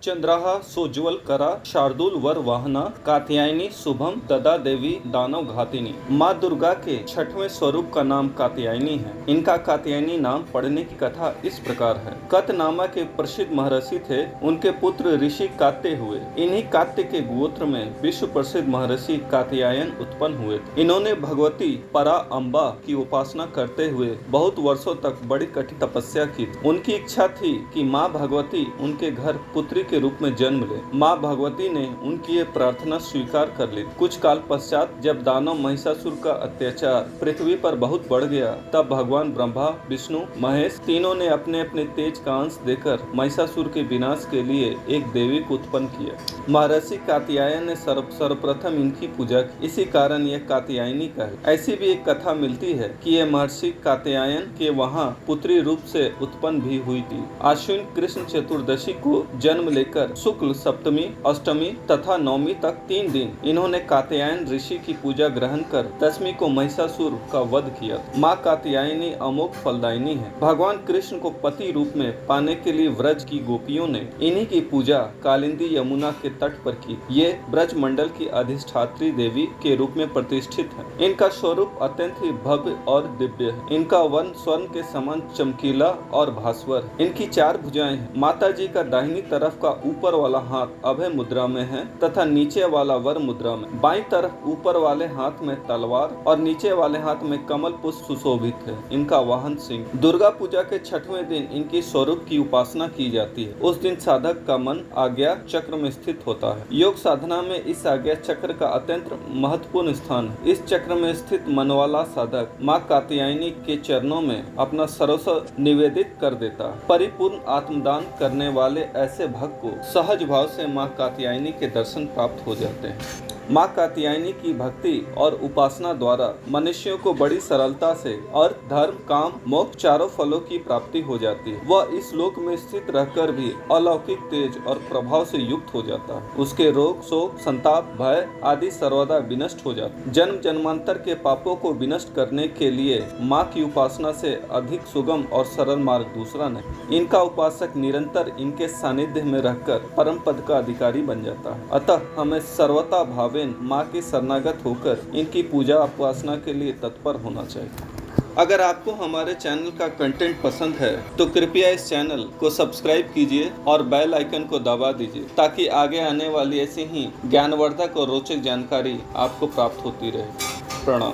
चंद्राः सोज्वल करा शार्दूल वर वाहना कात्यायनी शुभम तदा देवी दानव घातिनी। माँ दुर्गा के छठवें स्वरूप का नाम कात्यायनी है। इनका कात्यायनी नाम पढ़ने की कथा इस प्रकार है। कत नामक एक प्रसिद्ध महर्षि थे, उनके पुत्र ऋषि कात्य हुए। इन्हीं कात्य के गोत्र में विश्व प्रसिद्ध महर्षि कात्यायन उत्पन्न हुए। इन्होंने भगवती परा अम्बा की उपासना करते हुए बहुत वर्षों तक बड़ी कठिन तपस्या की। उनकी इच्छा थी कि माँ भगवती उनके घर पुत्री के रूप में जन्म ले। माँ भगवती ने उनकी ये प्रार्थना स्वीकार कर ली। कुछ काल पश्चात जब दानव महिषासुर का अत्याचार पृथ्वी पर बहुत बढ़ गया, तब भगवान ब्रह्मा, विष्णु, महेश तीनों ने अपने अपने तेज का अंश देकर महिषासुर के विनाश के लिए एक देवी को उत्पन्न किया। महर्षि कात्यायन ने सर्वप्रथम इनकी पूजा की, इसी कारण यह कात्यायनी कहे। ऐसी भी एक कथा मिलती है कि यह महर्षि कात्यायन के वहाँ पुत्री रूप से उत्पन्न भी हुई थी। आश्विन कृष्ण चतुर्दशी को जन्म लेकर शुक्ल सप्तमी, अष्टमी तथा नवमी तक 3 दिन इन्होंने कात्यायन ऋषि की पूजा ग्रहण कर दसवीं को महिषासुर का वध किया। माँ कात्यायनी अमोघ फलदायिनी है। भगवान कृष्ण को पति रूप में पाने के लिए व्रज की गोपियों ने इन्हीं की पूजा कालिंदी यमुना के तट पर की। ये ब्रज मंडल की अधिष्ठात्री देवी के रूप में प्रतिष्ठित है। इनका स्वरूप अत्यंत ही भव्य और दिव्य है। इनका वर्ण स्वर्ण के समान चमकीला और भास्वर। इनकी 4 भुजाएं हैं। माता जी का दाहिनी तरफ का ऊपर वाला हाथ अभय मुद्रा में है तथा नीचे वाला वर मुद्रा में। बाईं तरफ ऊपर वाले हाथ में तलवार और नीचे वाले हाथ में कमल पुष्प सुशोभित है। इनका वाहन सिंह। दुर्गा पूजा के 6वें दिन इनकी स्वरूप की उपासना की जाती है। उस दिन साधक का मन आज्ञा चक्र में स्थित होता है। योग साधना में इस आज्ञा चक्र का अत्यंत महत्वपूर्ण स्थान है। इस चक्र में स्थित मन वाला साधक माँ कात्यायनी के चरणों में अपना सर्वस्व निवेदित कर देता है। परिपूर्ण आत्मदान करने वाले ऐसे भक्त को सहज भाव से माँ कात्यायनी के दर्शन प्राप्त हो जाते हैं। माँ कात्यायनी की भक्ति और उपासना द्वारा मनुष्यों को बड़ी सरलता से और धर्म, काम, मोक्ष चारों फलों की प्राप्ति हो जाती है। वह इस लोक में स्थित रहकर भी अलौकिक तेज और प्रभाव से युक्त हो जाता है। उसके रोग, शोक, संताप, भय आदि सर्वदा विनष्ट हो जाते हैं। जन्म जन्मांतर के पापों को विनष्ट करने के लिए माँ की उपासना से अधिक सुगम और सरल मार्ग दूसरा नहीं। इनका उपासक निरंतर इनके सानिध्य में रहकर परम पद का अधिकारी बन जाता है। अतः हमें सर्वथा भावेन माँ के शरणागत होकर इनकी पूजा उपासना के लिए तत्पर होना चाहिए। अगर आपको हमारे चैनल का कंटेंट पसंद है तो कृपया इस चैनल को सब्सक्राइब कीजिए और बेल आइकन को दबा दीजिए, ताकि आगे आने वाली ऐसी ही ज्ञानवर्धक और रोचक जानकारी आपको प्राप्त होती रहे। प्रणाम।